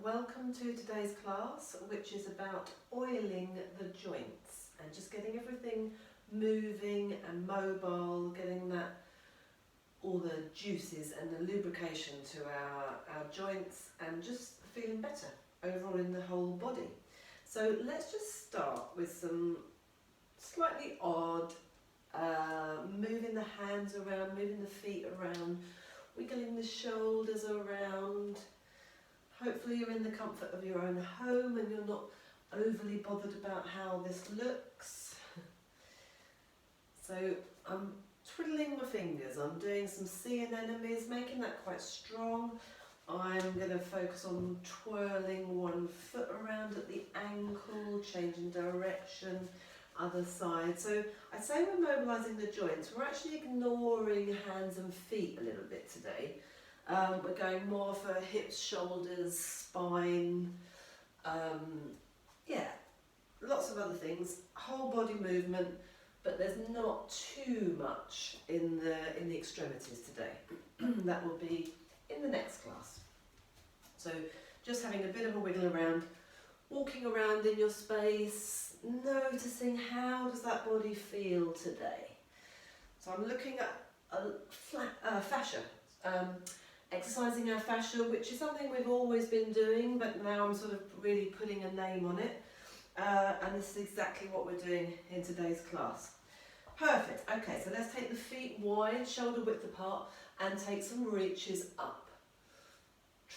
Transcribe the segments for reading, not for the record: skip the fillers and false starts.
welcome to today's class, which is about oiling the joints and just getting everything moving and mobile, getting that all the juices and the lubrication to our joints and just feeling better overall in the whole body. So let's just start with some slightly odd moving the hands around, moving the feet around, wiggling the shoulders around. Hopefully you're in the comfort of your own home and you're not overly bothered about how this looks. So I'm twiddling my fingers, I'm doing some sea anemones, making that quite strong. I'm going to focus on twirling one foot around at the ankle, changing direction, other side. So I'd say we're mobilising the joints. We're actually ignoring hands and feet a little bit today. We're going more for hips, shoulders, spine, yeah, lots of other things, whole body movement, but there's not too much in the extremities today. That will be in the next class. So just having a bit of a wiggle around, walking around in your space, noticing how does that body feel today. So I'm looking at fascia, exercising our fascia, which is something we've always been doing, but now I'm sort of really putting a name on it. And this is exactly what we're doing in today's class. Perfect. Okay, so let's take the feet wide, shoulder width apart, and take some reaches up.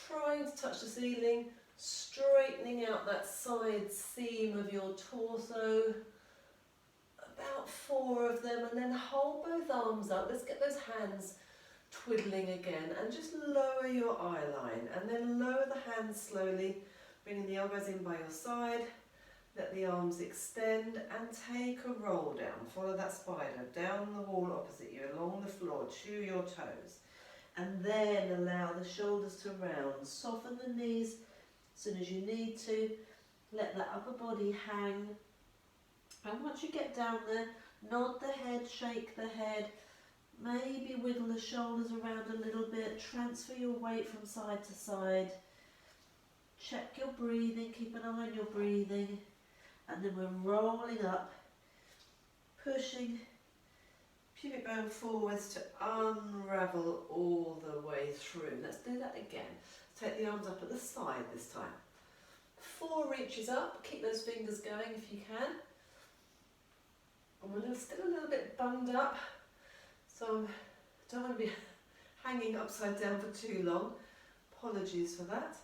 Trying to touch the ceiling, straightening out that side seam of your torso. About 4 of them, and then hold both arms up. Let's get those hands twiddling again, and just lower your eye line, and then lower the hands slowly, bringing the elbows in by your side. Let the arms extend and take a roll down. Follow that spider down the wall opposite you, along the floor, chew your toes. And then allow the shoulders to round. Soften the knees as soon as you need to. Let the upper body hang. And once you get down there, nod the head, shake the head. Maybe wiggle the shoulders around a little bit. Transfer your weight from side to side. Check your breathing, keep an eye on your breathing. And then we're rolling up, pushing pubic bone forwards to unravel all the way through. Let's do that again. Take the arms up at the side this time. 4 reaches up, keep those fingers going if you can. And we're still a little bit bunged up, so I don't want to be hanging upside down for too long. Apologies for that.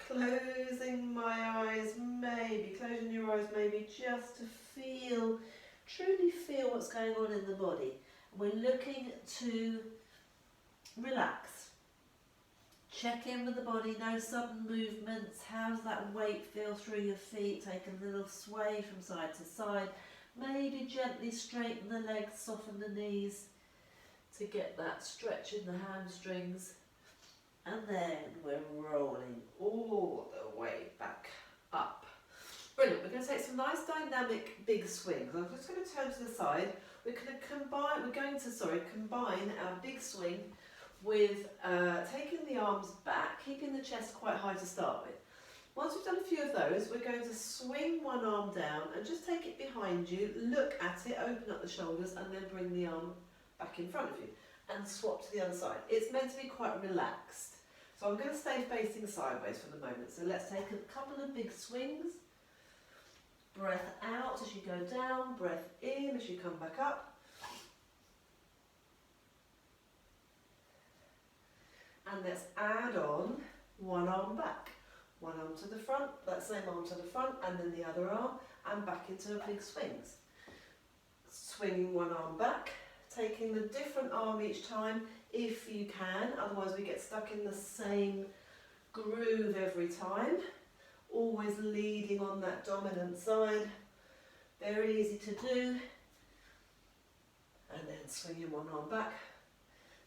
Closing my eyes, maybe, closing your eyes maybe, just to feel, truly feel what's going on in the body. We're looking to relax. Check in with the body, no sudden movements. How does that weight feel through your feet? Take a little sway from side to side. Maybe gently straighten the legs, soften the knees to get that stretch in the hamstrings. And then we're rolling all the way back up. Brilliant. We're going to take some nice dynamic big swings. I'm just going to turn to the side. We're going to combine our big swing with taking the arms back, keeping the chest quite high to start with. Once we've done a few of those, we're going to swing one arm down and just take it behind you, look at it, open up the shoulders, and then bring the arm back in front of you and swap to the other side. It's meant to be quite relaxed. So I'm going to stay facing sideways for the moment. So let's take a couple of big swings. Breath out as you go down, breath in as you come back up. And let's add on one arm back. One arm to the front, that same arm to the front, and then the other arm, and back into big swings. Swinging one arm back, taking the different arm each time if you can, otherwise we get stuck in the same groove every time. Always leading on that dominant side. Very easy to do. And then swinging one arm back,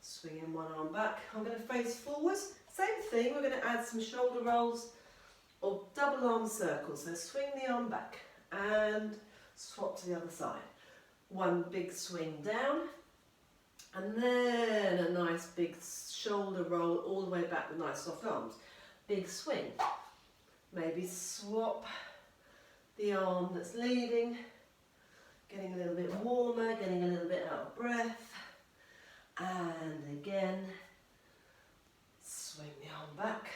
swinging one arm back. I'm going to face forwards. Same thing, we're going to add some shoulder rolls or double arm circles. So swing the arm back and swap to the other side. One big swing down. And then a nice big shoulder roll all the way back with nice soft arms. Big swing. Maybe swap the arm that's leading, getting a little bit warmer, getting a little bit out of breath, and again, swing the arm back.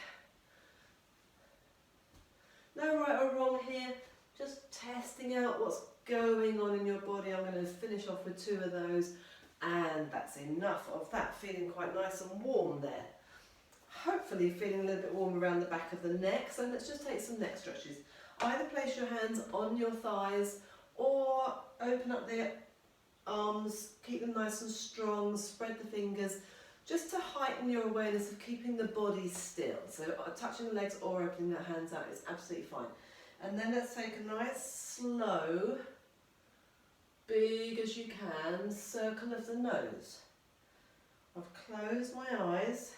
No right or wrong here, just testing out what's going on in your body. I'm going to finish off with 2 of those, and that's enough of that. Feeling quite nice and warm there. Hopefully feeling a little bit warm around the back of the neck, so let's just take some neck stretches. Either place your hands on your thighs or open up the arms, keep them nice and strong, spread the fingers, just to heighten your awareness of keeping the body still. So touching the legs or opening the hands out is absolutely fine. And then let's take a nice, slow, big as you can, circle of the nose. I've closed my eyes,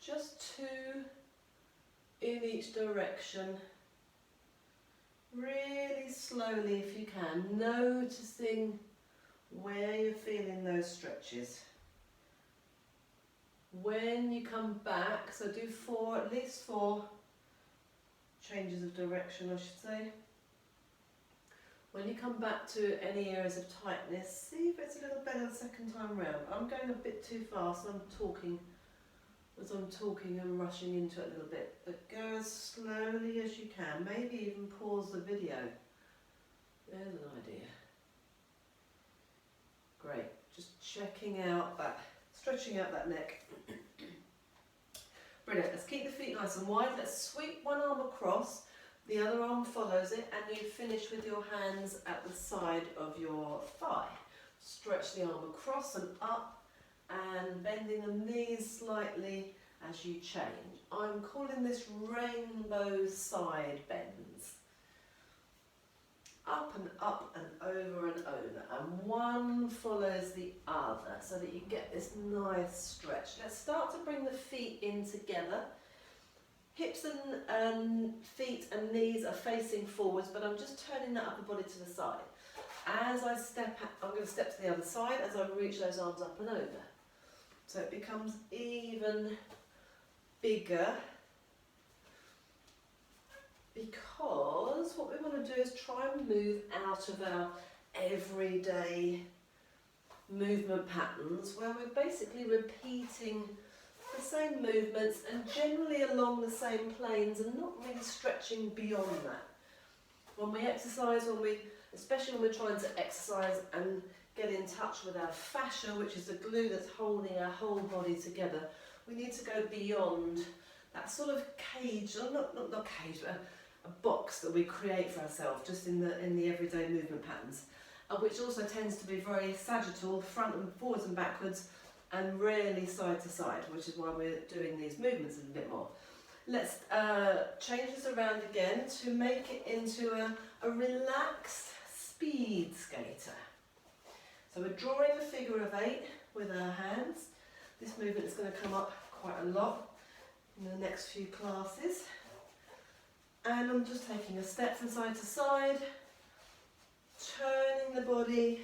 just 2 in each direction. Really slowly if you can, noticing where you're feeling those stretches. When you come back, so do 4, at least 4 changes of direction, I should say. When you come back to any areas of tightness, see if it's a little better the second time round. I'm going a bit too fast, I'm talking and rushing into it a little bit, but go as slowly as you can, maybe even pause the video. There's an idea. Great, just checking out that, stretching out that neck. Brilliant, let's keep the feet nice and wide. Let's sweep one arm across, the other arm follows it, and you finish with your hands at the side of your thigh. Stretch the arm across and up, and bending the knees slightly as you change. I'm calling this rainbow side bends. Up and over and over, and one follows the other so that you get this nice stretch. Let's start to bring the feet in together. Hips and feet and knees are facing forwards, but I'm just turning that upper body to the side. As I step, I'm going to step to the other side as I reach those arms up and over. So it becomes even bigger, because what we want to do is try and move out of our everyday movement patterns where we're basically repeating the same movements and generally along the same planes and not really stretching beyond that. When we exercise, especially when we're trying to exercise and get in touch with our fascia, which is the glue that's holding our whole body together, we need to go beyond that sort of cage, or not cage, but a box that we create for ourselves just in the everyday movement patterns, which also tends to be very sagittal, front and forwards and backwards, and rarely side to side, which is why we're doing these movements a little bit more. Let's change this around again to make it into a relaxed speed skater. So we're drawing a figure of 8 with our hands. This movement is going to come up quite a lot in the next few classes. And I'm just taking a step from side to side, turning the body,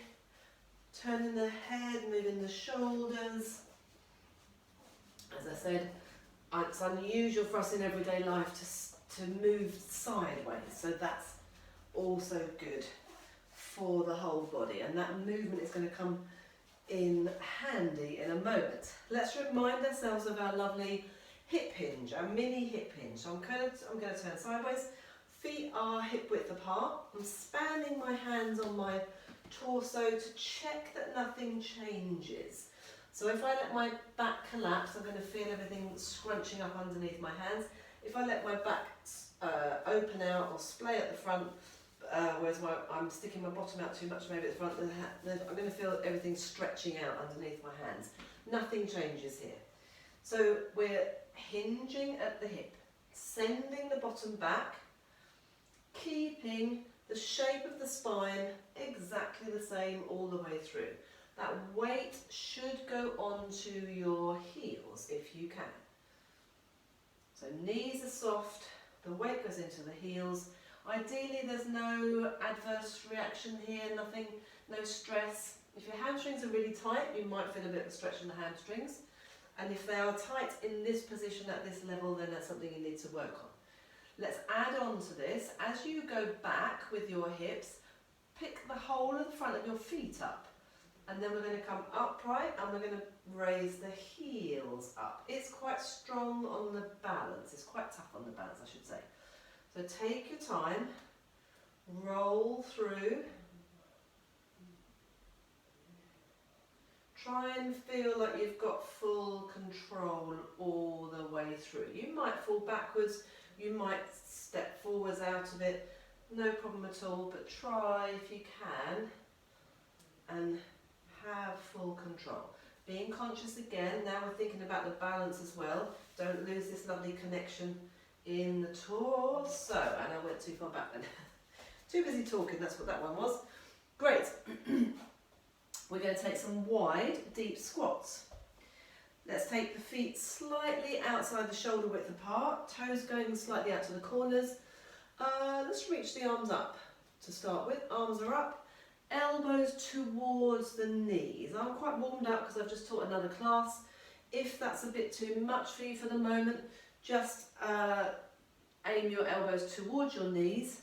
turning the head, moving the shoulders. As I said, it's unusual for us in everyday life to move sideways, so that's also good for the whole body, and that movement is going to come in handy in a moment. Let's remind ourselves of our lovely hip hinge, our mini hip hinge. So I'm going to turn sideways. Feet are hip width apart. I'm spanning my hands on my torso to check that nothing changes. So if I let my back collapse, I'm going to feel everything scrunching up underneath my hands. If I let my back open out or splay at the front, whereas I'm sticking my bottom out too much maybe at the front, I'm going to feel everything stretching out underneath my hands. Nothing changes here. So we're hinging at the hip, sending the bottom back, keeping the shape of the spine exactly the same all the way through. That weight should go onto your heels if you can. So knees are soft, the weight goes into the heels. Ideally there's no adverse reaction here, nothing, no stress. If your hamstrings are really tight, you might feel a bit of a stretch in the hamstrings. And if they are tight in this position at this level, then that's something you need to work on. Let's add on to this. As you go back with your hips, pick the whole of the front of your feet up. And then we're going to come upright and we're going to raise the heels up. It's quite strong on the balance. It's quite tough on the balance, I should say. So take your time, roll through. Try and feel like you've got full control all the way through. You might fall backwards, you might step forwards out of it, no problem at all, but try if you can and have full control. Being conscious again, now we're thinking about the balance as well. Don't lose this lovely connection in the torso. And I went too far back then. Too busy talking, that's what that one was. Great. We're going to take some wide, deep squats. Let's take the feet slightly outside the shoulder width apart, toes going slightly out to the corners. Let's reach the arms up to start with. Arms are up, elbows towards the knees. I'm quite warmed up because I've just taught another class. If that's a bit too much for you for the moment, just aim your elbows towards your knees,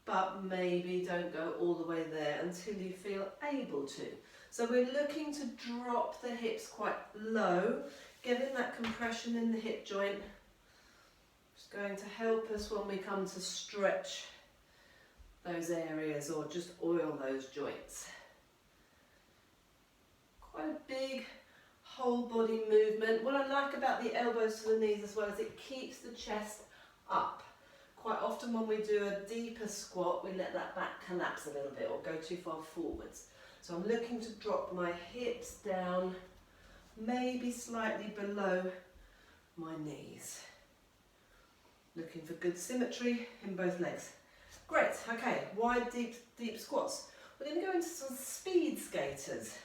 but maybe don't go all the way there until you feel able to. So we're looking to drop the hips quite low, getting that compression in the hip joint. It's going to help us when we come to stretch those areas or just oil those joints. Quite a big whole body movement. What I like about the elbows to the knees as well is it keeps the chest up. Quite often when we do a deeper squat, we let that back collapse a little bit or go too far forwards. So I'm looking to drop my hips down, maybe slightly below my knees. Looking for good symmetry in both legs. Great, okay, wide, deep squats. We're going to go into some speed skaters,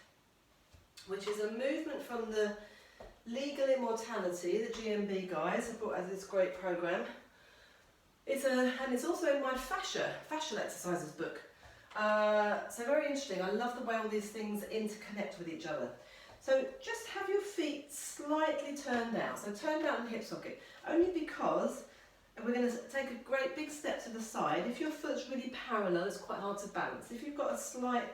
which is a movement from the Legal Immortality, the GMB guys have brought out this great program. And it's also in my Fascia exercises book. So very interesting. I love the way all these things interconnect with each other. So just have your feet slightly turned out. So turn down in the hip socket, only because we're going to take a great big step to the side. If your foot's really parallel, it's quite hard to balance. If you've got a slight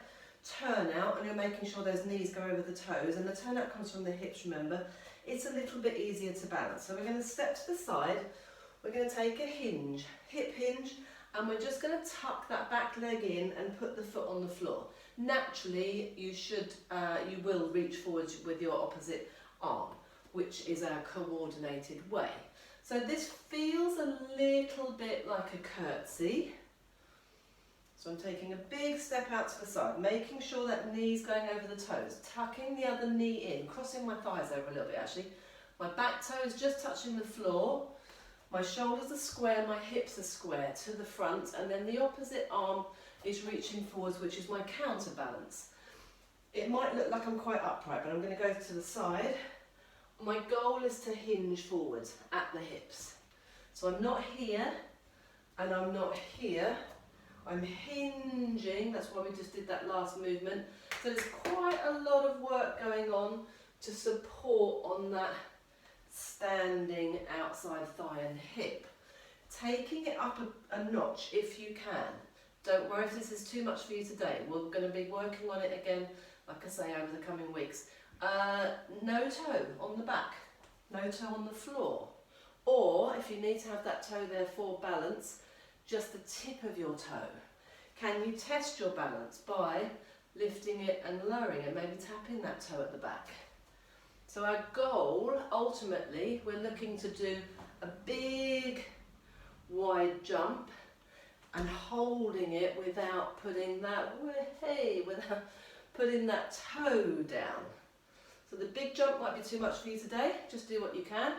turnout and you're making sure those knees go over the toes, and the turnout comes from the hips, remember, it's a little bit easier to balance. So we're going to step to the side. We're going to take a hinge, hip hinge, and we're just going to tuck that back leg in and put the foot on the floor. Naturally, you will reach forwards with your opposite arm, which is our coordinated way. So this feels a little bit like a curtsy. So I'm taking a big step out to the side, making sure that knee's going over the toes, tucking the other knee in, crossing my thighs over a little bit actually. My back toe is just touching the floor. My shoulders are square, my hips are square to the front, and then the opposite arm is reaching forwards, which is my counterbalance. It might look like I'm quite upright, but I'm going to go to the side. My goal is to hinge forwards at the hips. So I'm not here, and I'm not here. I'm hinging, that's why we just did that last movement. So there's quite a lot of work going on to support on that standing outside thigh and hip. Taking it up a notch if you can. Don't worry if this is too much for you today. We're going to be working on it again, like I say, over the coming weeks. No toe on the back, no toe on the floor. Or if you need to have that toe there for balance, just the tip of your toe. Can you test your balance by lifting it and lowering it, maybe tapping that toe at the back? So our goal, ultimately, we're looking to do a big wide jump and holding it without putting that toe down. So the big jump might be too much for you today, just do what you can.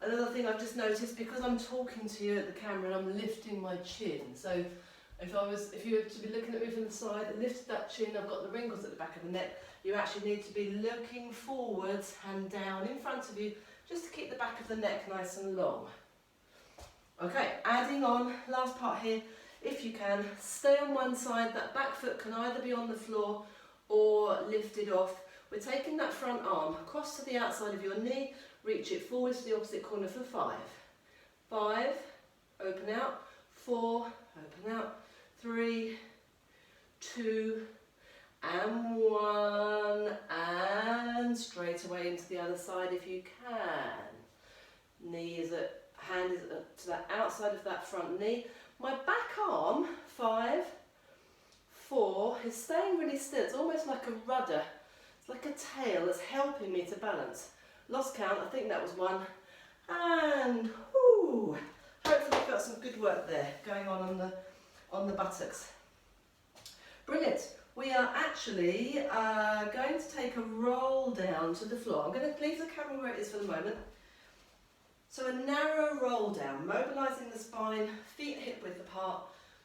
Another thing I've just noticed, because I'm talking to you at the camera and I'm lifting my chin, so if you were to be looking at me from the side and lifted that chin, I've got the wrinkles at the back of the neck, you actually need to be looking forwards and down in front of you, just to keep the back of the neck nice and long. Okay, adding on, last part here, if you can, stay on one side, that back foot can either be on the floor or lifted off. We're taking that front arm across to the outside of your knee, reach it forward to the opposite corner for 5. 5, open out, 4, open out, 3, 2, and 1, and straight away into the other side if you can. Hand is to the outside of that front knee. My back arm, 5, 4, is staying really still. It's almost like a rudder. It's like a tail that's helping me to balance. Lost count, I think that was 1. And whoo, hopefully you've got some good work there going on the buttocks. Brilliant. We are actually going to take a roll down to the floor. I'm going to leave the camera where it is for the moment. So a narrow roll down, mobilising the spine, feet hip width apart,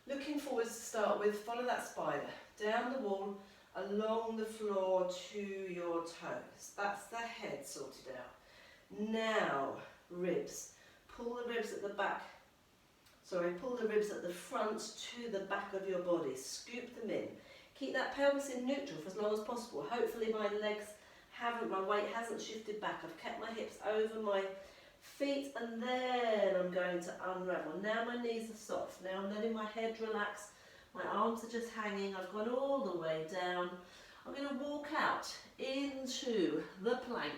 looking forwards to start with, follow that spider, down the wall, along the floor to your toes. That's the head sorted out. Now, ribs. Pull the ribs at the back, pull the ribs at the front to the back of your body, scoop them in. Keep that pelvis in neutral for as long as possible. Hopefully my weight hasn't shifted back. I've kept my hips over my feet, and then I'm going to unravel. Now my knees are soft. Now I'm letting my head relax. My arms are just hanging. I've gone all the way down. I'm going to walk out into the plank.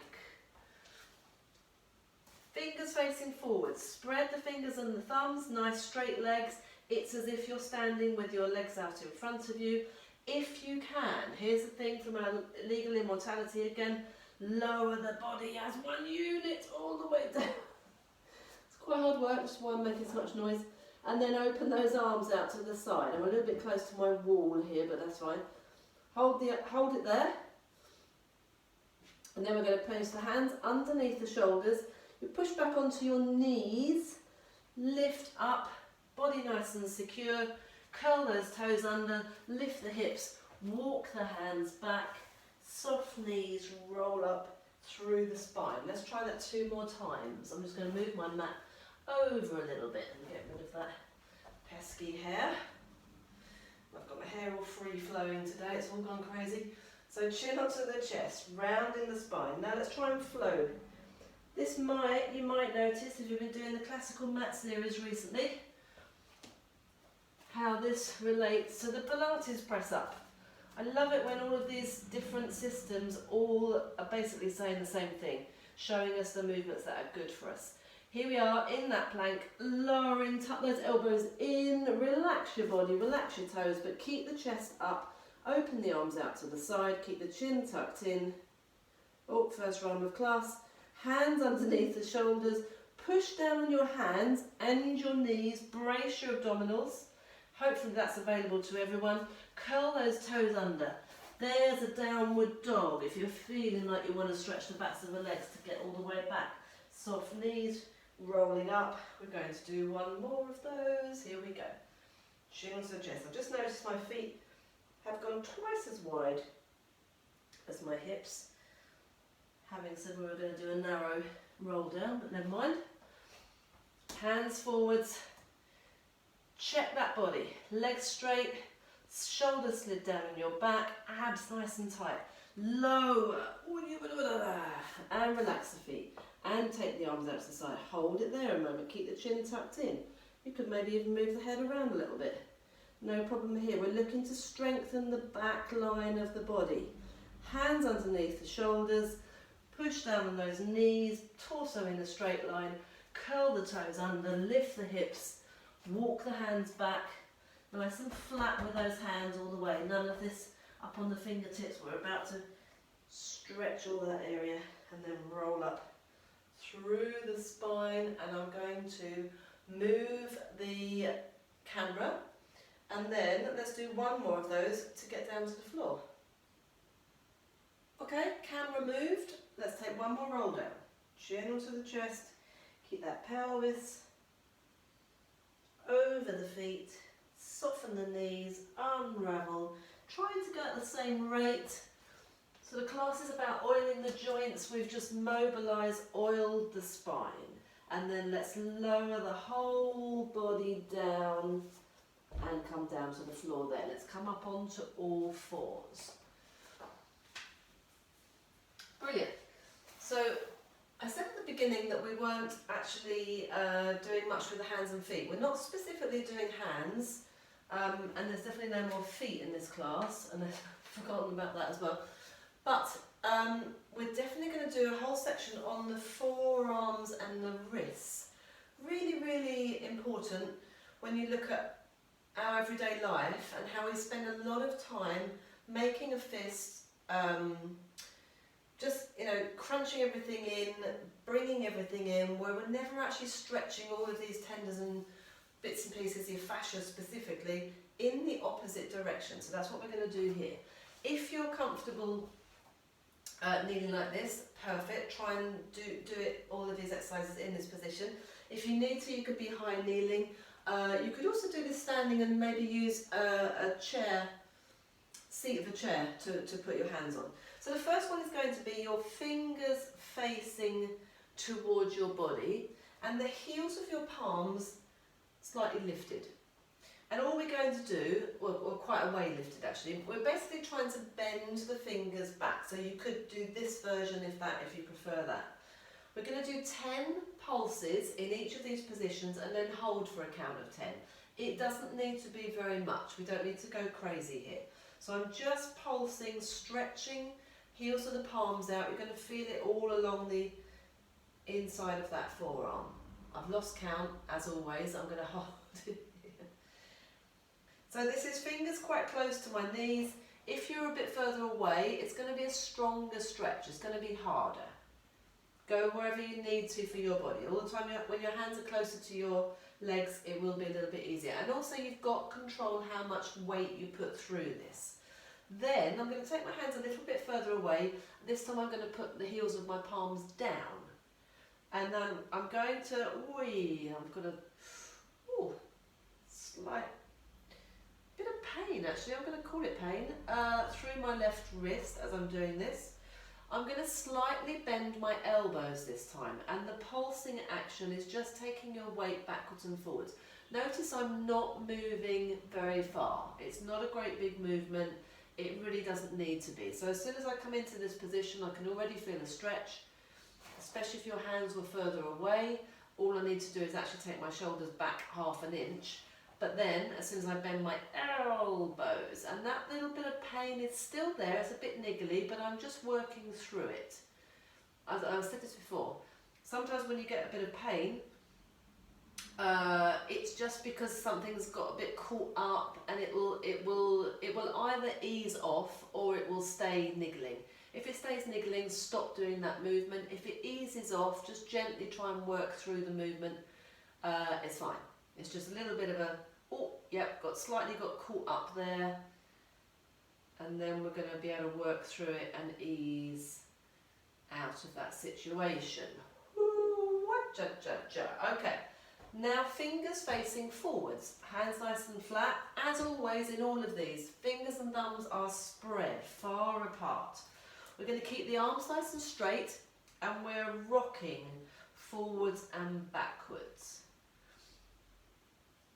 Fingers facing forward. Spread the fingers and the thumbs. Nice straight legs. It's as if you're standing with your legs out in front of you. If you can, here's the thing from our legal immortality again, lower the body as one unit all the way down. It's quite hard work, just why I'm making so much noise. And then open those arms out to the side. I'm a little bit close to my wall here, but that's fine. Hold it there. And then we're going to place the hands underneath the shoulders. You push back onto your knees, lift up, body nice and secure. Curl those toes under, lift the hips, walk the hands back, soft knees, roll up through the spine. Let's try that 2 more times. I'm just going to move my mat over a little bit and get rid of that pesky hair. I've got my hair all free flowing today, it's all gone crazy. So chin onto the chest, rounding the spine. Now let's try and flow. You might notice if you've been doing the Classical Mat series recently, how this relates to the Pilates press-up. I love it when all of these different systems all are basically saying the same thing, showing us the movements that are good for us. Here we are in that plank, lowering, tuck those elbows in, relax your body, relax your toes, but keep the chest up, open the arms out to the side, keep the chin tucked in. Oh, first round of class. Hands underneath the shoulders, push down on your hands and your knees, brace your abdominals. Hopefully that's available to everyone. Curl those toes under. There's a downward dog if you're feeling like you want to stretch the backs of the legs to get all the way back. Soft knees, rolling up. We're going to do 1 more of those. Here we go. Chin onto the chest. I've just noticed my feet have gone twice as wide as my hips. Having said we were going to do a narrow roll down, but never mind. Hands forwards. Check that body, legs straight, shoulders slid down in your back, abs nice and tight. Lower, and relax the feet. And take the arms out to the side. Hold it there a moment, keep the chin tucked in. You could maybe even move the head around a little bit. No problem here. We're looking to strengthen the back line of the body. Hands underneath the shoulders, push down on those knees, torso in a straight line, curl the toes under, lift the hips, walk the hands back, nice and flat with those hands all the way. None of this up on the fingertips. We're about to stretch all that area and then roll up through the spine. And I'm going to move the camera and then let's do 1 more of those to get down to the floor. Okay, camera moved. Let's take 1 more roll down. Chin onto the chest, keep that pelvis over the feet, soften the knees, unravel, trying to go at the same rate. So the class is about oiling the joints. We've just mobilised, oiled the spine, and then let's lower the whole body down and come down to the floor there. Let's come up onto all 4s. Brilliant. So I said at the beginning that we weren't actually doing much with the hands and feet. We're not specifically doing hands, and there's definitely no more feet in this class, and I've forgotten about that as well. But we're definitely going to do a whole section on the forearms and the wrists. Really, really important when you look at our everyday life and how we spend a lot of time making a fist, just, you know, crunching everything in, bringing everything in, where we're never actually stretching all of these tendons and bits and pieces, your fascia specifically, in the opposite direction. So that's what we're going to do here. If you're comfortable kneeling like this, perfect. Try and do it, all of these exercises in this position. If you need to, you could be high kneeling. You could also do this standing and maybe use a chair, seat of a chair to put your hands on. So the first one is going to be your fingers facing towards your body and the heels of your palms slightly lifted. And all we're going to do, well quite a way lifted actually, we're basically trying to bend the fingers back. So you could do this version if you prefer that. We're going to do 10 pulses in each of these positions and then hold for a count of 10. It doesn't need to be very much, we don't need to go crazy here. So I'm just pulsing, stretching, heels of the palms out. You're going to feel it all along the inside of that forearm. I've lost count, as always. I'm going to hold it here. So this is fingers quite close to my knees. If you're a bit further away, it's going to be a stronger stretch. It's going to be harder. Go wherever you need to for your body. All the time when your hands are closer to your legs, it will be a little bit easier. And also you've got control how much weight you put through this. Then I'm going to take my hands a little bit further away. This time I'm going to put the heels of my palms down. And then I'm going to, slight bit of pain actually, I'm going to call it pain, through my left wrist as I'm doing this. I'm going to slightly bend my elbows this time, and the pulsing action is just taking your weight backwards and forwards. Notice I'm not moving very far. It's not a great big movement. It really doesn't need to be. So as soon as I come into this position, I can already feel a stretch, especially if your hands were further away. All I need to do is actually take my shoulders back half an inch. But then, as soon as I bend my elbows, and that little bit of pain is still there, it's a bit niggly, but I'm just working through it. As I've said this before, sometimes when you get a bit of pain, it's just because something's got a bit caught up, and it will either ease off or it will stay niggling. If it stays niggling, stop doing that movement. If it eases off, just gently try and work through the movement. It's fine. It's just a little bit of a, oh, yep, slightly got caught up there. And then we're going to be able to work through it and ease out of that situation. Ooh, okay. Now fingers facing forwards, hands nice and flat. As always in all of these, fingers and thumbs are spread far apart. We're going to keep the arms nice and straight, and we're rocking forwards and backwards.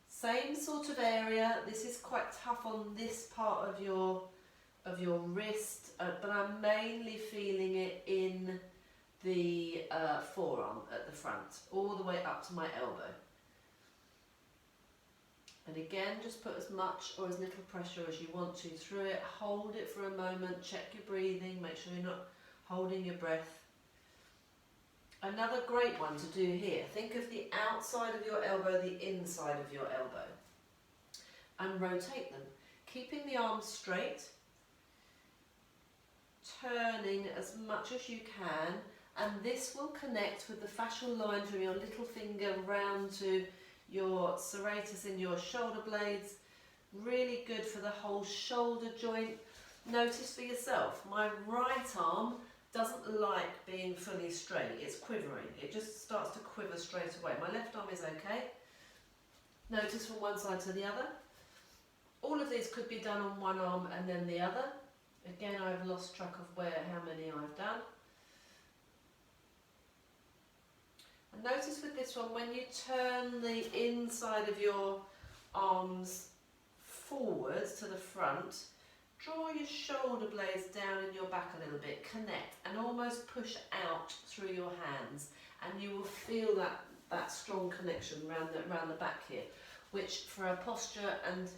Same sort of area. This is quite tough on this part of your wrist, but I'm mainly feeling it in the forearm at the front, all the way up to my elbow. And again, just put as much or as little pressure as you want to through it. Hold it for a moment, check your breathing, make sure you're not holding your breath. Another great one to do here, think of the outside of your elbow, the inside of your elbow, and rotate them, keeping the arms straight, turning as much as you can, and this will connect with the fascial line from your little finger round to your serratus in your shoulder blades. Really good for the whole shoulder joint. Notice for yourself, my right arm doesn't like being fully straight, it's quivering. It just starts to quiver straight away. My left arm is okay. Notice from one side to the other. All of these could be done on one arm and then the other. Again, I've lost track of how many I've done. And notice with this one, when you turn the inside of your arms forwards to the front, Draw your shoulder blades down in your back a little bit, connect, and almost push out through your hands, and you will feel that strong connection around the back here, which for our posture and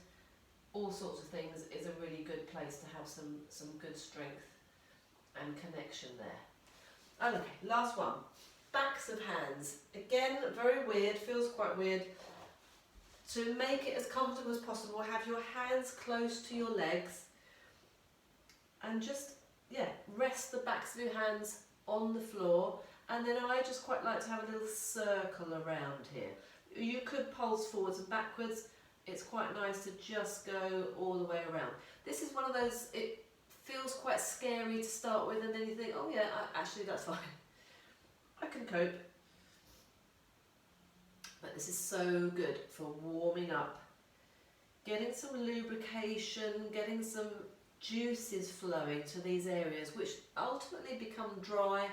all sorts of things is a really good place to have some good strength and connection there. Okay, last one. Backs of hands. Again, very weird, feels quite weird. To make it as comfortable as possible, have your hands close to your legs and just, rest the backs of your hands on the floor. And then I just quite like to have a little circle around here. You could pulse forwards and backwards. It's quite nice to just go all the way around. This is one of those, it feels quite scary to start with, and then you think, oh yeah, actually that's fine. I can cope. But this is so good for warming up, getting some lubrication, getting some juices flowing to these areas, which ultimately become dry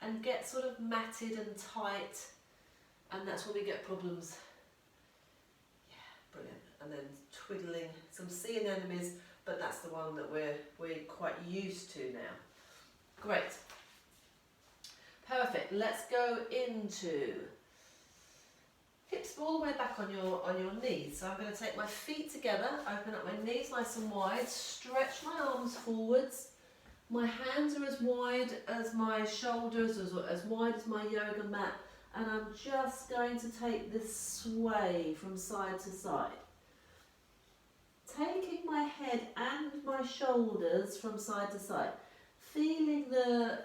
and get sort of matted and tight, and that's when we get problems. Yeah, brilliant. And then twiddling, some sea anemones, but that's the one that we're quite used to now. Great. Perfect. Let's go into hips all the way back on your knees. So I'm going to take my feet together, open up my knees nice and wide, stretch my arms forwards. My hands are as wide as my shoulders, as wide as my yoga mat, and I'm just going to take this sway from side to side. Taking my head and my shoulders from side to side, feeling the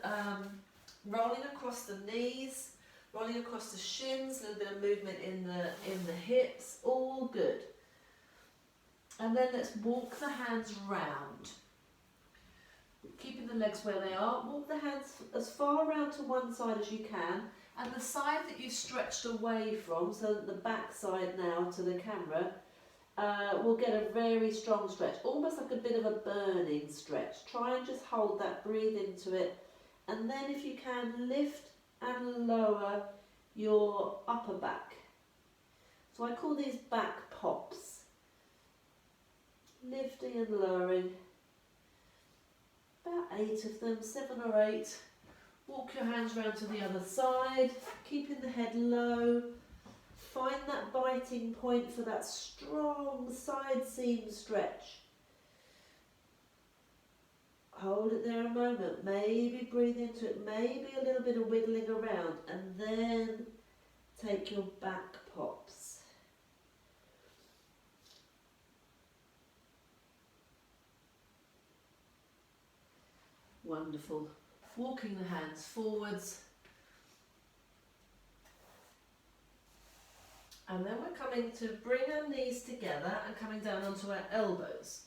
rolling across the knees, rolling across the shins, a little bit of movement in the hips, all good. And then let's walk the hands round. Keeping the legs where they are, walk the hands as far around to one side as you can, and the side that you stretched away from, so that the back side now to the camera, will get a very strong stretch, almost like a bit of a burning stretch. Try and just hold that, breathe into it, and then if you can, lift and lower your upper back. So I call these back pops. Lifting and lowering. About 8 of them, 7 or 8. Walk your hands round to the other side, keeping the head low. Find that biting point for that strong side seam stretch. Hold it there a moment, maybe breathe into it, maybe a little bit of wiggling around, and then take your back pops. Wonderful. Walking the hands forwards. And then we're coming to bring our knees together and coming down onto our elbows.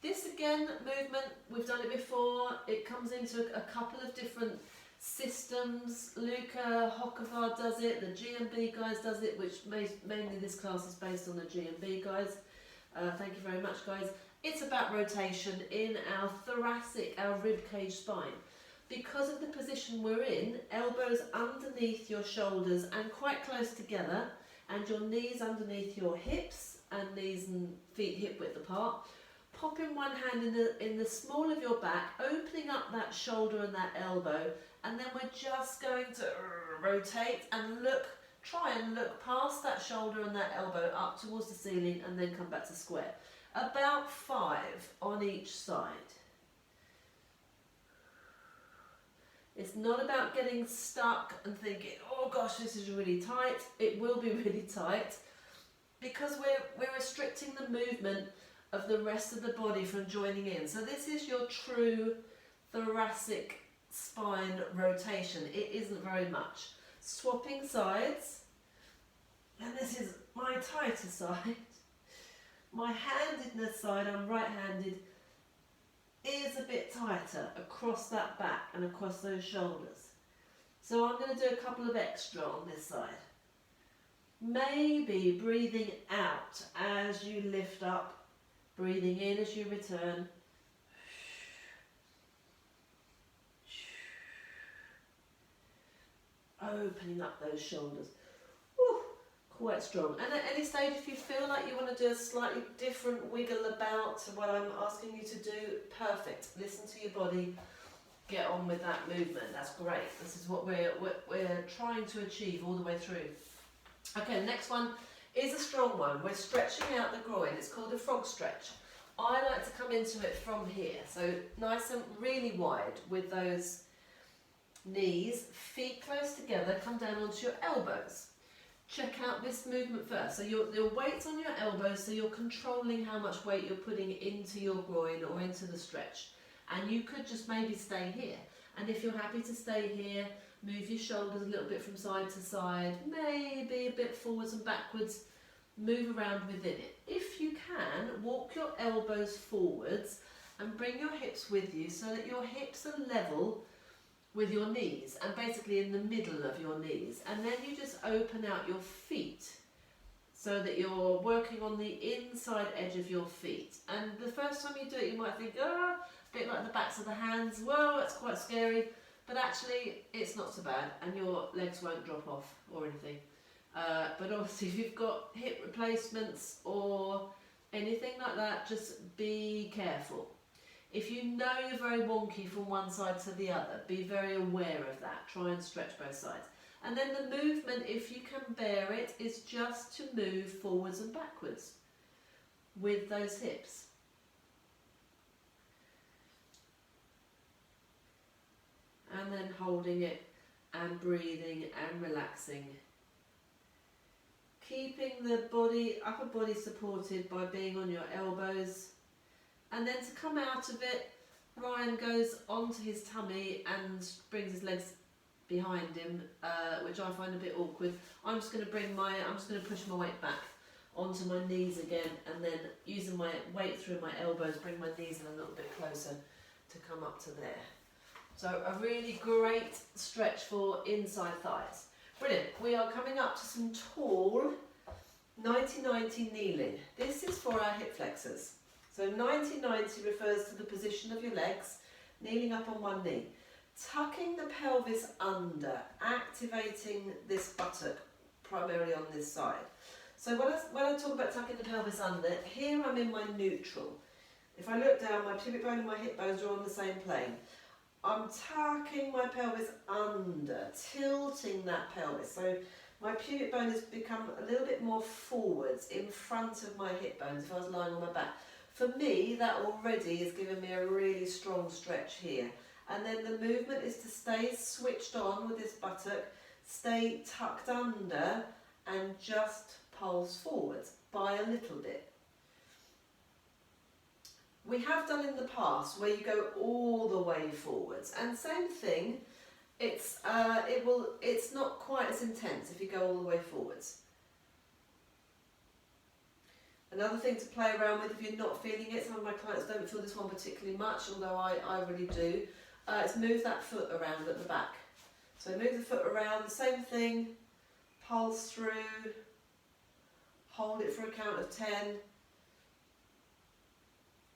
This again, movement, we've done it before. It comes into a couple of different systems. Luca Hokovar does it, the GMB guys does it, which mainly this class is based on the GMB guys. Thank you very much, guys. It's about rotation in our thoracic, our rib cage spine. Because of the position we're in, elbows underneath your shoulders and quite close together, and your knees underneath your hips, and knees and feet hip width apart. Popping one hand in the small of your back, opening up that shoulder and that elbow, and then we're just going to rotate and try and look past that shoulder and that elbow up towards the ceiling, and then come back to square. About 5 on each side. It's not about getting stuck and thinking, oh gosh, this is really tight. It will be really tight because we're restricting the movement of the rest of the body from joining in. So this is your true thoracic spine rotation. It isn't very much. Swapping sides, and this is my tighter side. My handedness side, I'm right-handed, is a bit tighter across that back and across those shoulders. So I'm going to do a couple of extra on this side. Maybe breathing out as you lift up, breathing in as you return. Opening up those shoulders. Woo. quite strong. And at any stage, if you feel like you want to do a slightly different wiggle about to what I'm asking you to do, perfect. Listen to your body, get on with that movement. That's great. This is what we're trying to achieve all the way through. Okay, the next one is a strong one. We're stretching out the groin. It's called a frog stretch. I like to come into it from here, so nice and really wide with those knees, feet close together, come down onto your elbows. Check out this movement first. So your weight's on your elbows, so you're controlling how much weight you're putting into your groin or into the stretch. And you could just maybe stay here. And if you're happy to stay here, move your shoulders a little bit from side to side, maybe a bit forwards and backwards, move around within it. If you can, walk your elbows forwards and bring your hips with you so that your hips are level with your knees and basically in the middle of your knees. And then you just open out your feet so that you're working on the inside edge of your feet. And the first time you do it, you might think, a bit like the backs of the hands, whoa, that's quite scary. But actually, it's not so bad and your legs won't drop off or anything. But obviously, if you've got hip replacements or anything like that, just be careful. If you know you're very wonky from one side to the other, be very aware of that. Try and stretch both sides. And then the movement, if you can bear it, is just to move forwards and backwards with those hips. And then holding it and breathing and relaxing. Keeping the body, upper body supported by being on your elbows. And then to come out of it, Ryan goes onto his tummy and brings his legs behind him, which I find a bit awkward. I'm just going to push my weight back onto my knees again, and then using my weight through my elbows, bring my knees in a little bit closer to come up to there. So a really great stretch for inside thighs. Brilliant. We are coming up to some tall 90-90 kneeling. This is for our hip flexors. So 90-90 refers to the position of your legs, kneeling up on one knee, tucking the pelvis under, activating this buttock primarily on this side. So when I talk about tucking the pelvis under, here I'm in my neutral. If I look down, my pubic bone and my hip bones are on the same plane. I'm tucking my pelvis under, tilting that pelvis. So my pubic bone has become a little bit more forwards in front of my hip bones if I was lying on my back. For me, that already is giving me a really strong stretch here. And then the movement is to stay switched on with this buttock, stay tucked under and just pulse forwards by a little bit. We have done in the past where you go all the way forwards, and same thing, it's not quite as intense if you go all the way forwards. Another thing to play around with if you're not feeling it, some of my clients don't feel this one particularly much, although I really do, is move that foot around at the back. So move the foot around, the same thing, pulse through, hold it for a count of 10.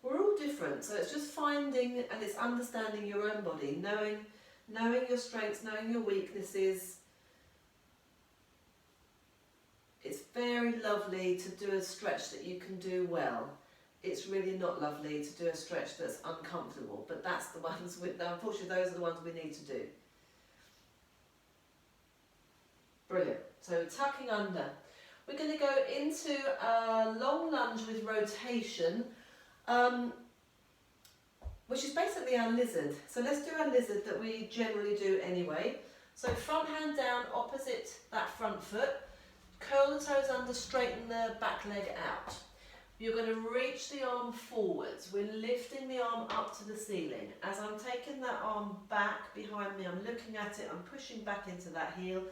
We're all different, so it's just finding and it's understanding your own body, knowing your strengths, knowing your weaknesses. It's very lovely to do a stretch that you can do well. It's really not lovely to do a stretch that's uncomfortable, but that's the ones, unfortunately those are the ones we need to do. Brilliant. So tucking under. We're going to go into a long lunge with rotation, which is basically our lizard. So let's do our lizard that we generally do anyway. So front hand down opposite that front foot. Curl the toes under, straighten the back leg out. You're going to reach the arm forwards. We're lifting the arm up to the ceiling. As I'm taking that arm back behind me, I'm looking at it, I'm pushing back into that heel.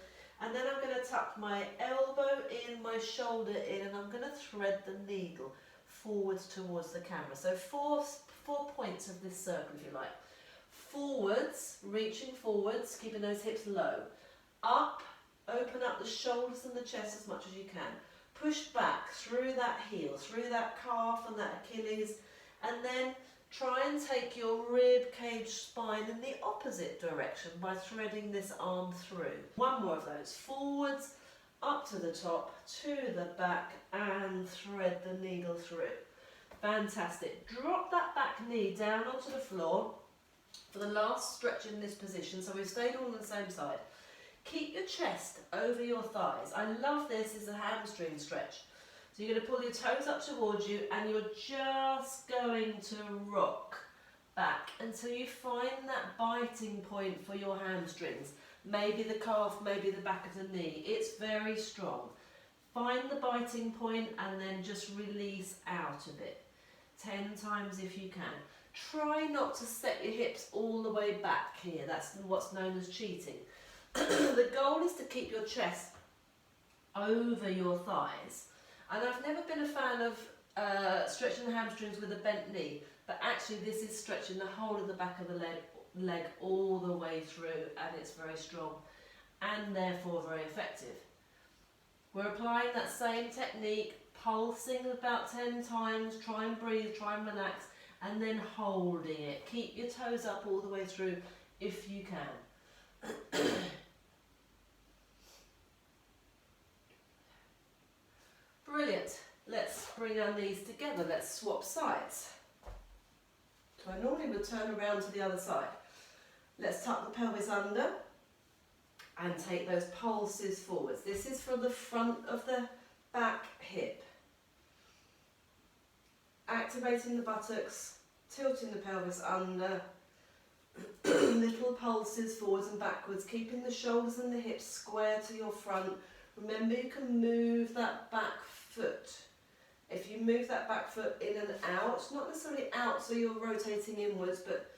And then I'm going to tuck my elbow in, my shoulder in, and I'm going to thread the needle forwards towards the camera. So four points of this circle, if you like. Forwards, reaching forwards, keeping those hips low. Up, open up the shoulders and the chest as much as you can. Push back through that heel, through that calf and that Achilles, and then try and take your rib cage spine in the opposite direction by threading this arm through. One more of those. Forwards, up to the top, to the back, and thread the needle through. Fantastic. Drop that back knee down onto the floor for the last stretch in this position. So we've stayed all on the same side. Keep your chest over your thighs. I love this as a hamstring stretch. So you're going to pull your toes up towards you and you're just going to rock back until you find that biting point for your hamstrings. Maybe the calf, maybe the back of the knee. It's very strong. Find the biting point and then just release out of it. 10 times if you can. Try not to set your hips all the way back here. That's what's known as cheating. The goal is to keep your chest over your thighs. And I've never been a fan of stretching the hamstrings with a bent knee, but actually this is stretching the whole of the back of the leg all the way through, and it's very strong and therefore very effective. We're applying that same technique, pulsing about 10 times, try and breathe, try and relax, and then holding it. Keep your toes up all the way through if you can. Brilliant. Let's bring our knees together. Let's swap sides. So I normally would turn around to the other side. Let's tuck the pelvis under and take those pulses forwards. This is from the front of the back hip. Activating the buttocks, tilting the pelvis under, little pulses forwards and backwards, keeping the shoulders and the hips square to your front. Remember, you can move that back foot. If you move that back foot in and out, not necessarily out so you're rotating inwards, but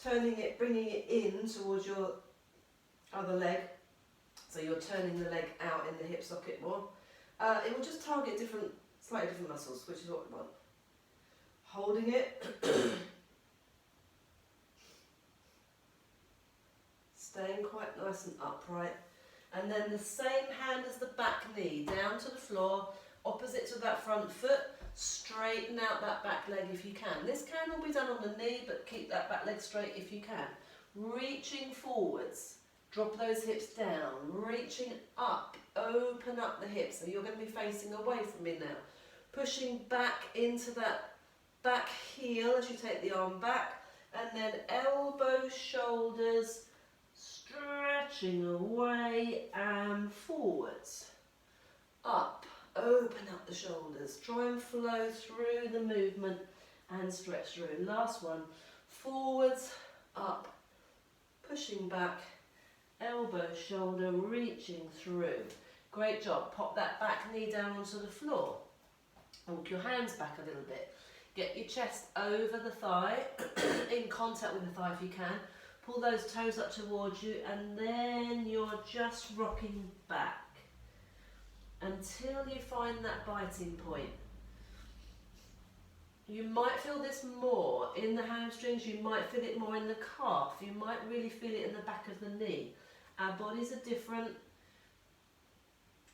turning it, bringing it in towards your other leg, so you're turning the leg out in the hip socket more. It will just target slightly different muscles, which is what we want. Holding it. Staying quite nice and upright. And then the same hand as the back knee, down to the floor, opposite to that front foot. Straighten out that back leg if you can. This can all be done on the knee, but keep that back leg straight if you can. Reaching forwards, drop those hips down, reaching up, open up the hips. So you're going to be facing away from me now. Pushing back into that back heel as you take the arm back, and then elbows, shoulders, stretching away and forwards. Up, open up the shoulders, try and flow through the movement and stretch through. Last one, forwards, up, pushing back, elbow, shoulder, reaching through. Great job. Pop that back knee down onto the floor. Walk your hands back a little bit. Get your chest over the thigh, in contact with the thigh if you can. Pull those toes up towards you, and then you're just rocking back until you find that biting point. You might feel this more in the hamstrings, you might feel it more in the calf, you might really feel it in the back of the knee. Our bodies are different.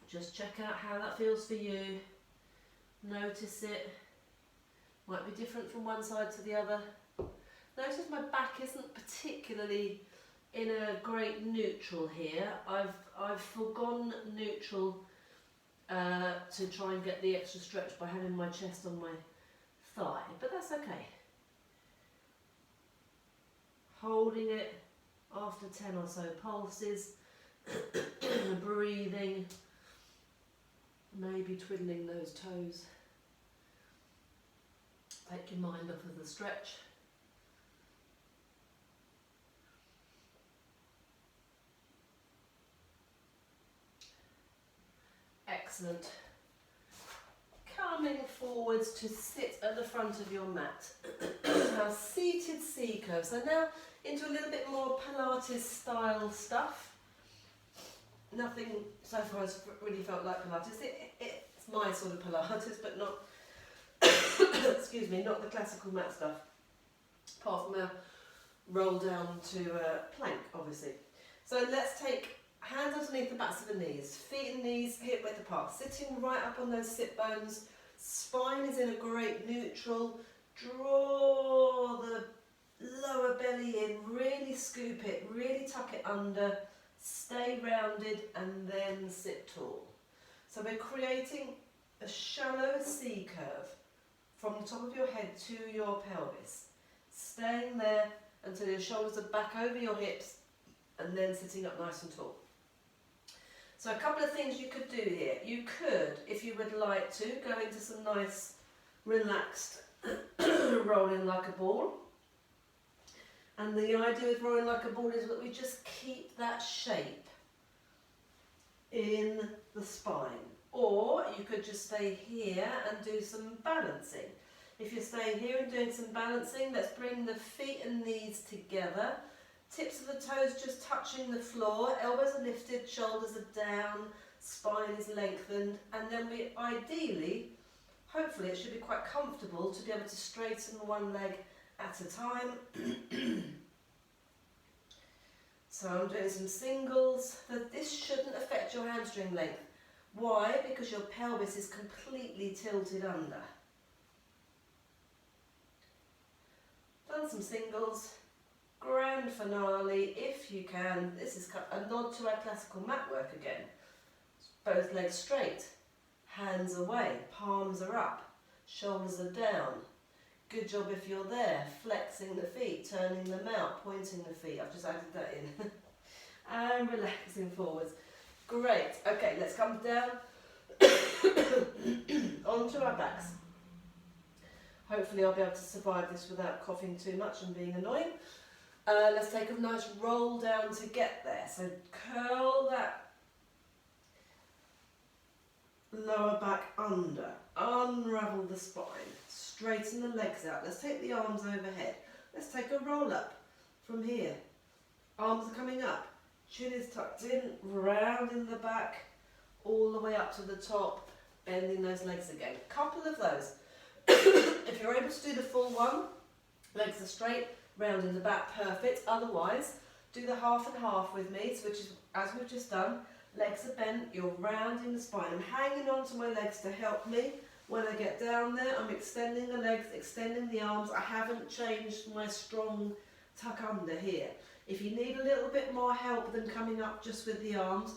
Just check out how that feels for you. Notice it. Might be different from one side to the other. Notice my back isn't particularly in a great neutral here. I've forgone neutral to try and get the extra stretch by having my chest on my thigh, but that's okay. Holding it after 10 or so pulses, breathing, maybe twiddling those toes. Take your mind off of the stretch. Excellent. Coming forwards to sit at the front of your mat. Now, seated C curve. So now into a little bit more Pilates style stuff. Nothing so far has really felt like Pilates. It's my sort of Pilates, but not, excuse me, not the classical mat stuff. Apart from a roll down to a plank, obviously. So let's take hands underneath the backs of the knees, feet and knees hip width apart, sitting right up on those sit bones. Spine is in a great neutral. Draw the lower belly in, really scoop it, really tuck it under, stay rounded, and then sit tall. So we're creating a shallow C curve from the top of your head to your pelvis, staying there until your shoulders are back over your hips and then sitting up nice and tall. So a couple of things you could do here. You could, if you would like to, go into some nice relaxed rolling like a ball. And the idea with rolling like a ball is that we just keep that shape in the spine. Or you could just stay here and do some balancing. If you're staying here and doing some balancing, let's bring the feet and knees together. Tips of the toes just touching the floor, elbows are lifted, shoulders are down, spine is lengthened, and then we ideally, hopefully it should be quite comfortable to be able to straighten one leg at a time. So I'm doing some singles. This shouldn't affect your hamstring length. Why? Because your pelvis is completely tilted under. Done some singles. Grand finale if you can. This is a nod to our classical mat work again. Both legs straight, hands away, palms are up, shoulders are down. Good job if you're there, flexing the feet, turning them out, pointing the feet. I've just added that in. And relaxing forwards. Great. Okay, let's come down onto our backs. Hopefully I'll be able to survive this without coughing too much and being annoying. Let's take a nice roll down to get there. So curl that lower back under, unravel the spine, straighten the legs out. Let's take the arms overhead. Let's take a roll up from here. Arms are coming up, chin is tucked in, round in the back, all the way up to the top, bending those legs again. Couple of those. If you're able to do the full one, legs are straight, round in the back, perfect. Otherwise, do the half and half with me, which is as we've just done. Legs are bent, you're rounding the spine. I'm hanging on to my legs to help me. When I get down there, I'm extending the legs, extending the arms. I haven't changed my strong tuck under here. If you need a little bit more help than coming up just with the arms,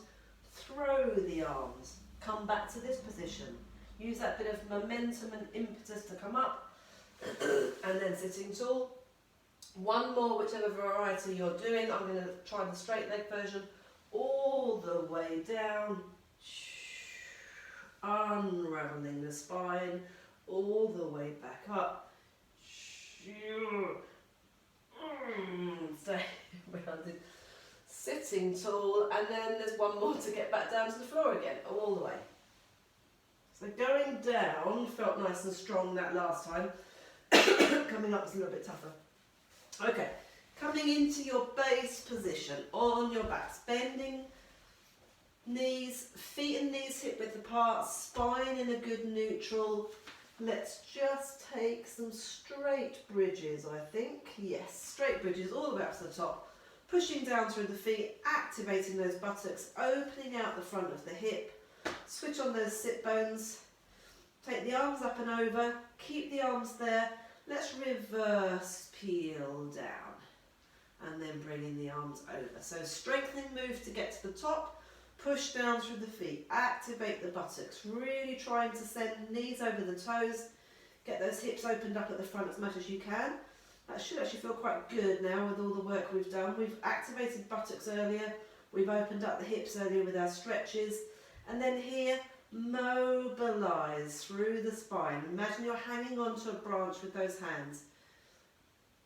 throw the arms. Come back to this position. Use that bit of momentum and impetus to come up. And then sitting tall. One more, whichever variety you're doing. I'm going to try the straight leg version. All the way down. Unraveling the spine. All the way back up. Stay rounded. Sitting tall. And then there's one more to get back down to the floor again. All the way. So going down felt nice and strong that last time. Coming up was a little bit tougher. Okay, coming into your base position on your backs, bending knees, feet and knees hip width apart, spine in a good neutral. Let's just take some straight bridges, I think. Yes, straight bridges all the way up to the top. Pushing down through the feet, activating those buttocks, opening out the front of the hip. Switch on those sit bones. Take the arms up and over, keep the arms there. Let's reverse peel down and then bringing the arms over. So strengthening move to get to the top, push down through the feet, activate the buttocks, really trying to send knees over the toes, get those hips opened up at the front as much as you can. That should actually feel quite good now with all the work we've done. We've activated buttocks earlier, we've opened up the hips earlier with our stretches, and then here, mobilise through the spine. Imagine you're hanging onto a branch with those hands.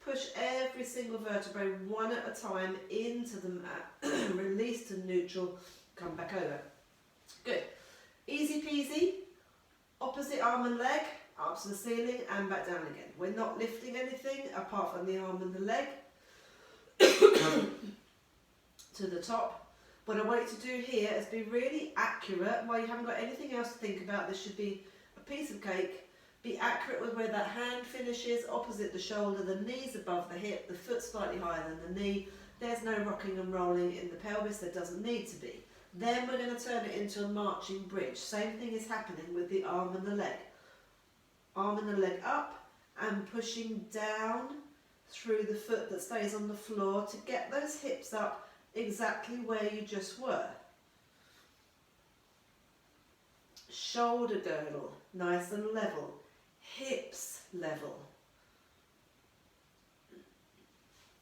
Push every single vertebrae one at a time into the mat. Release to neutral. Come back over. Good. Easy peasy. Opposite arm and leg. Up to the ceiling and back down again. We're not lifting anything apart from the arm and the leg. To the top. What I want you to do here is be really accurate. While you haven't got anything else to think about, this should be a piece of cake. Be accurate with where that hand finishes, opposite the shoulder, the knees above the hip, the foot slightly higher than the knee. There's no rocking and rolling in the pelvis, there doesn't need to be. Then we're going to turn it into a marching bridge. Same thing is happening with the arm and the leg. Arm and the leg up and pushing down through the foot that stays on the floor to get those hips up exactly where you just were. shoulder girdle nice and level, hips level.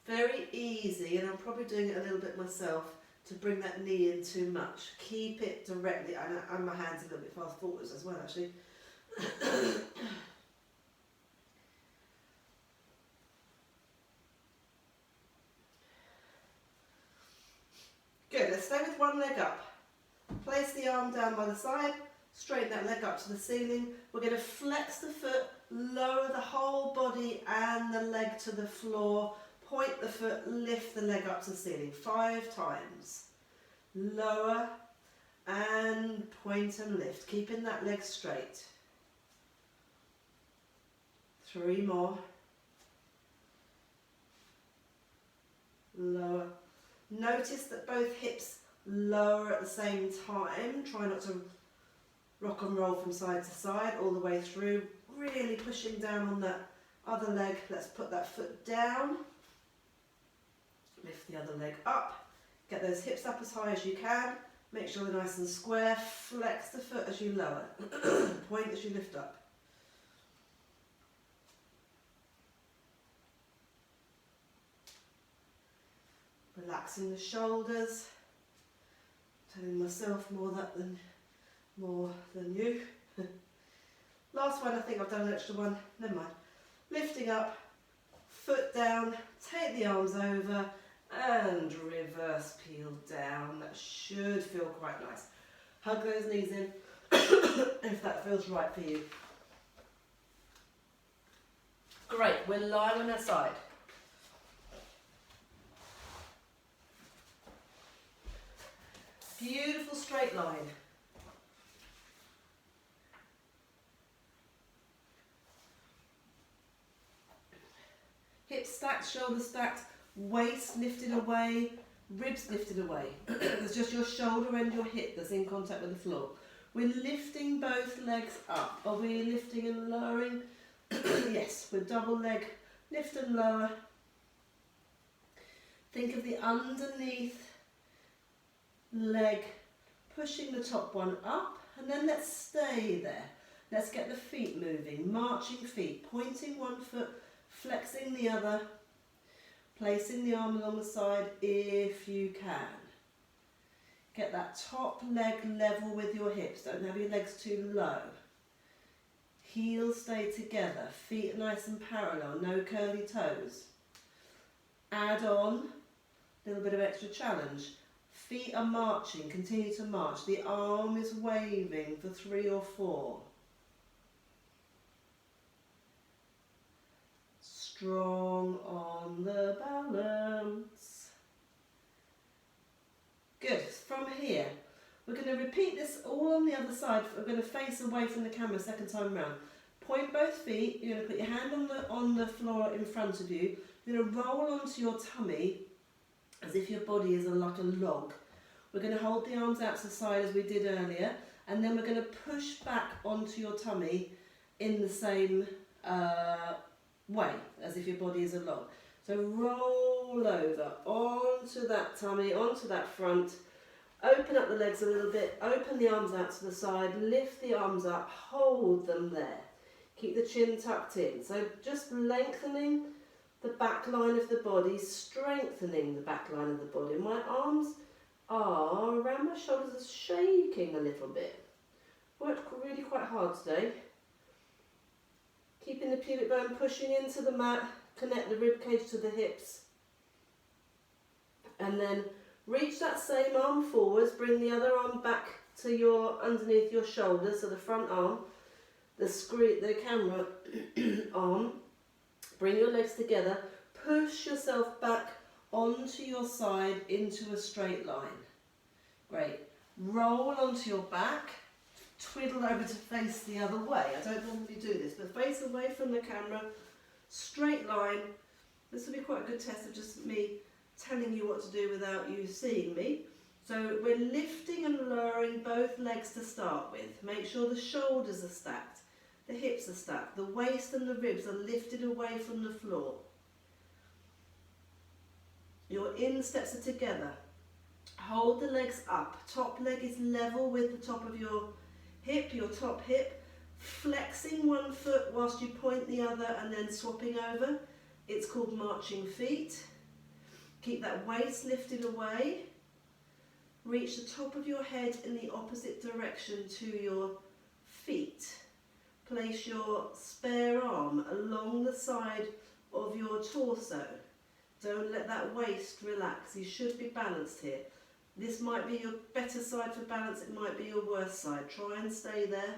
Very easy, and I'm probably doing it a little bit myself, to bring that knee in too much. Keep it directly, and my hands a little bit fast forwards as well actually. Good, let's stay with one leg up. Place the arm down by the side, straighten that leg up to the ceiling. We're going to flex the foot, lower the whole body and the leg to the floor. Point the foot, lift the leg up to the ceiling 5 times. Lower and point and lift, keeping that leg straight. 3 more. Lower. Notice that both hips lower at the same time. Try not to rock and roll from side to side all the way through. Really pushing down on that other leg. Let's put that foot down. Lift the other leg up. Get those hips up as high as you can. Make sure they're nice and square. Flex the foot as you lower. Point as you lift up. Relaxing the shoulders. Telling myself more than you. Last one, I think I've done an extra one. Never mind. Lifting up, foot down, take the arms over and reverse peel down. That should feel quite nice. Hug those knees in if that feels right for you. Great, we're lying on our side. Beautiful straight line. Hips stacked, shoulders stacked, waist lifted away, ribs lifted away. It's just your shoulder and your hip that's in contact with the floor. We're lifting both legs up. Are we lifting and lowering? Yes, we're double leg, lift and lower. Think of the underneath leg pushing the top one up, and then let's stay there. Let's get the feet moving, marching feet, pointing one foot, flexing the other, placing the arm along the side if you can. Get that top leg level with your hips, don't have your legs too low. Heels stay together, feet nice and parallel, no curly toes. Add on a little bit of extra challenge. Feet are marching, continue to march. The arm is waving for 3 or 4. Strong on the balance. Good, from here, we're going to repeat this all on the other side. We're going to face away from the camera second time round. Point both feet, you're going to put your hand on the floor in front of you. You're going to roll onto your tummy as if your body is like a log. We're going to hold the arms out to the side as we did earlier, and then we're going to push back onto your tummy in the same way as if your body is a log. So roll over onto that tummy, onto that front, open up the legs a little bit, open the arms out to the side, lift the arms up, hold them there. Keep the chin tucked in. So just lengthening the back line of the body, strengthening the back line of the body. My arms are around my shoulders, are shaking a little bit. Worked really quite hard today. Keeping the pubic bone pushing into the mat, connect the rib cage to the hips. And then reach that same arm forwards, bring the other arm back to underneath your shoulders, so the front arm, the camera arm. Bring your legs together, push yourself back onto your side into a straight line. Great. Roll onto your back, twiddle over to face the other way. I don't normally do this, but face away from the camera, straight line. This will be quite a good test of just me telling you what to do without you seeing me. So we're lifting and lowering both legs to start with. Make sure the shoulders are stacked. The hips are stacked, the waist and the ribs are lifted away from the floor. Your insteps are together. Hold the legs up. Top leg is level with the top of your hip, your top hip, flexing one foot whilst you point the other and then swapping over. It's called marching feet. Keep that waist lifted away. Reach the top of your head in the opposite direction to your feet. Place your spare arm along the side of your torso. Don't let that waist relax. You should be balanced here. This might be your better side for balance, it might be your worst side. Try and stay there.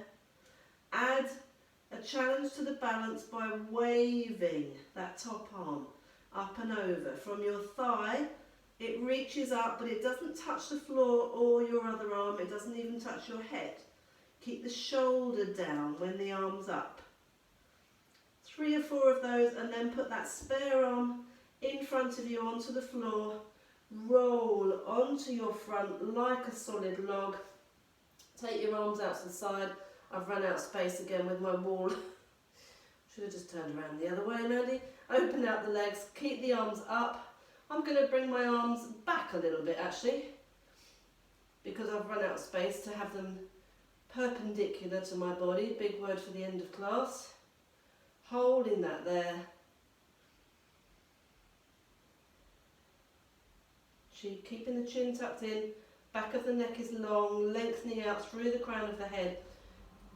Add a challenge to the balance by waving that top arm up and over. From your thigh, it reaches up, but it doesn't touch the floor or your other arm. It doesn't even touch your head. Keep the shoulder down when the arm's up. 3 or 4 of those, and then put that spare arm in front of you onto the floor. Roll onto your front like a solid log. Take your arms out to the side. I've run out of space again with my wall. Should have just turned around the other way, Mandy. Open out the legs, keep the arms up. I'm going to bring my arms back a little bit actually, because I've run out of space to have them perpendicular to my body. Big word for the end of class. Holding that there. Keeping the chin tucked in, back of the neck is long, lengthening out through the crown of the head.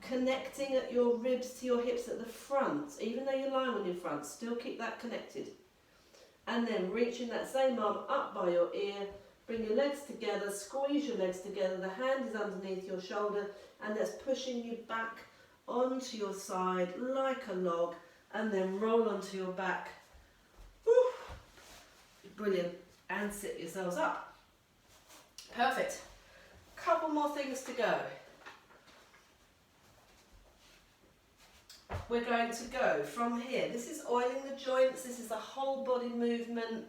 Connecting at your ribs to your hips at the front, even though you're lying on your front, still keep that connected. And then reaching that same arm up by your ear, bring your legs together, squeeze your legs together, the hand is underneath your shoulder, and that's pushing you back onto your side like a log, and then roll onto your back. Woo. Brilliant. And sit yourselves up. Perfect. Couple more things to go. We're going to go from here. This is oiling the joints. This is a whole body movement.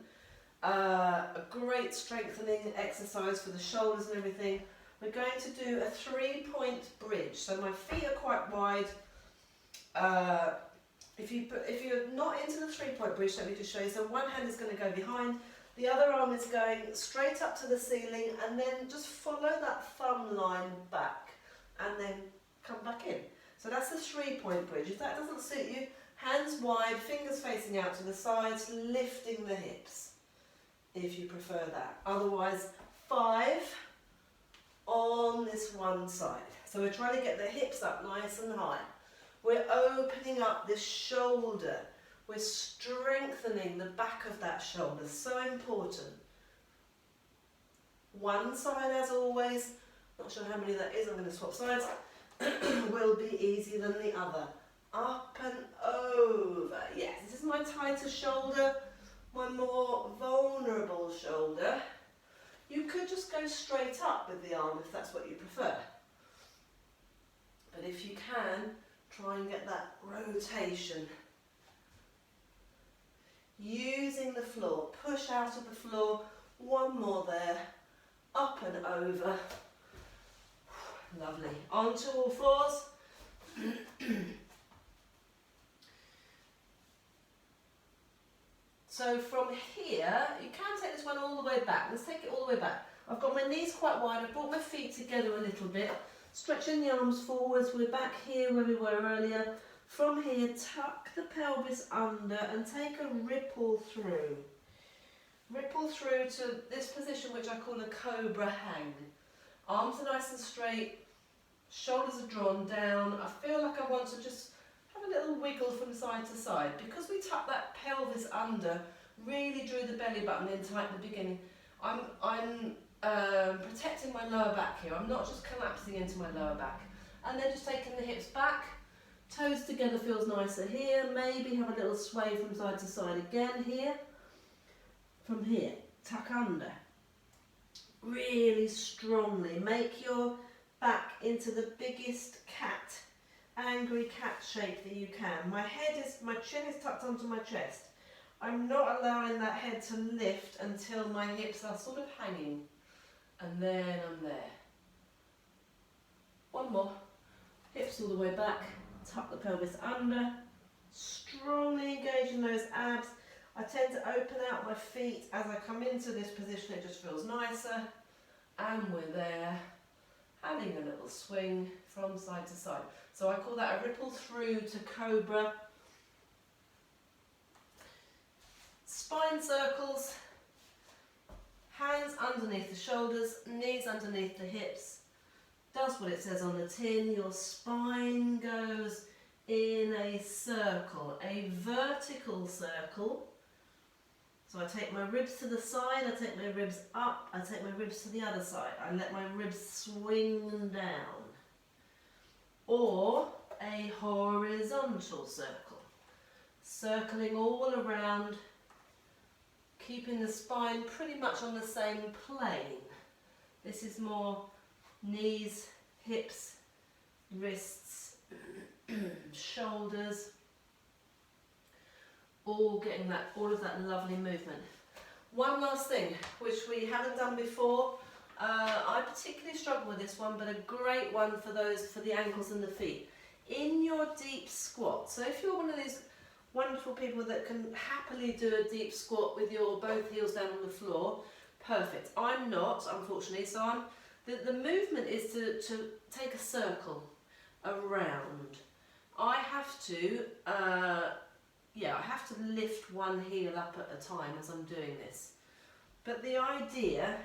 A great strengthening exercise for the shoulders and everything. We're going to do a 3-point bridge. So my feet are quite wide. If you're not into the 3-point bridge, let me just show you. So one hand is going to go behind. The other arm is going straight up to the ceiling, and then just follow that thumb line back and then come back in. So that's the 3-point bridge. If that doesn't suit you, hands wide, fingers facing out to the sides, lifting the hips if you prefer that. Otherwise, 5 on this one side. So we're trying to get the hips up nice and high. We're opening up this shoulder. We're strengthening the back of that shoulder, so important. One side, as always, not sure how many that is, I'm going to swap sides, will be easier than the other. Up and over. Yes, this is my tighter shoulder, my more vulnerable shoulder. You could just go straight up with the arm if that's what you prefer. But if you can, try and get that rotation. Using the floor, push out of the floor, one more there, up and over. Lovely. Onto all fours. So from here, you can take this one all the way back. Let's take it all the way back. I've got my knees quite wide, I've brought my feet together a little bit, stretching the arms forwards. We're back here where we were earlier. From here, tuck the pelvis under and take a ripple through. Ripple through to this position which I call a cobra hang. Arms are nice and straight, shoulders are drawn down. I feel like I want to just have a little wiggle from side to side. Because we tuck that pelvis under, really drew the belly button in tight at the beginning, I'm protecting my lower back here. I'm not just collapsing into my lower back. And then just taking the hips back. Toes together feels nicer here. Maybe have a little sway from side to side again here. From here, tuck under. Really strongly. Make your back into the biggest cat, angry cat shape that you can. My chin is tucked onto my chest. I'm not allowing that head to lift until my hips are sort of hanging. And then I'm there. One more. Hips all the way back. Tuck the pelvis under, strongly engaging those abs. I tend to open out my feet as I come into this position, it just feels nicer. And we're there. having a little swing from side to side. So I call that a ripple through to cobra. Spine circles, hands underneath the shoulders, knees underneath the hips. Does what it says on the tin. Your spine goes in a circle, a vertical circle. So I take my ribs to the side, I take my ribs up, I take my ribs to the other side. I let my ribs swing down. Or a horizontal circle, circling all around, keeping the spine pretty much on the same plane. This is more knees, hips, wrists, shoulders, all getting that, all of that lovely movement. One last thing, which we haven't done before. I particularly struggle with this one, but a great one for the ankles and the feet. In your deep squat. So if you're one of these wonderful people that can happily do a deep squat with your both heels down on the floor, perfect. I'm not, unfortunately, so the movement is to take a circle around. I have to lift one heel up at a time as I'm doing this. But the idea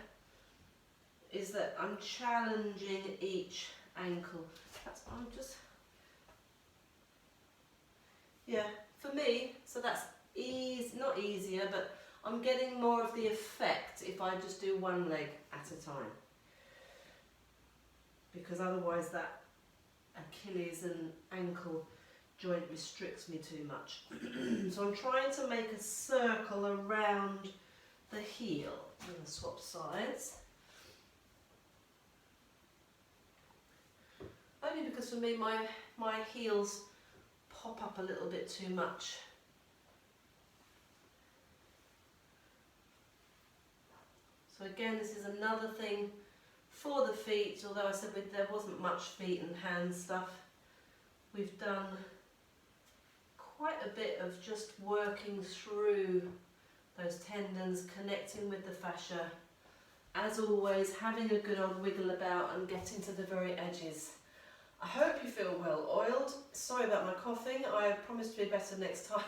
is that I'm challenging each ankle. For me, so that's not easier, but I'm getting more of the effect if I just do one leg at a time. Because otherwise that Achilles and ankle joint restricts me too much. So I'm trying to make a circle around the heel. I'm going to swap sides. Only because for me my heels pop up a little bit too much. So again, this is another thing for the feet, although I said there wasn't much feet and hand stuff. We've done quite a bit of just working through those tendons, connecting with the fascia. As always, having a good old wiggle about and getting to the very edges. I hope you feel well oiled. Sorry about my coughing. I promise to be better next time.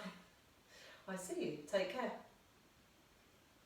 I see you. Take care.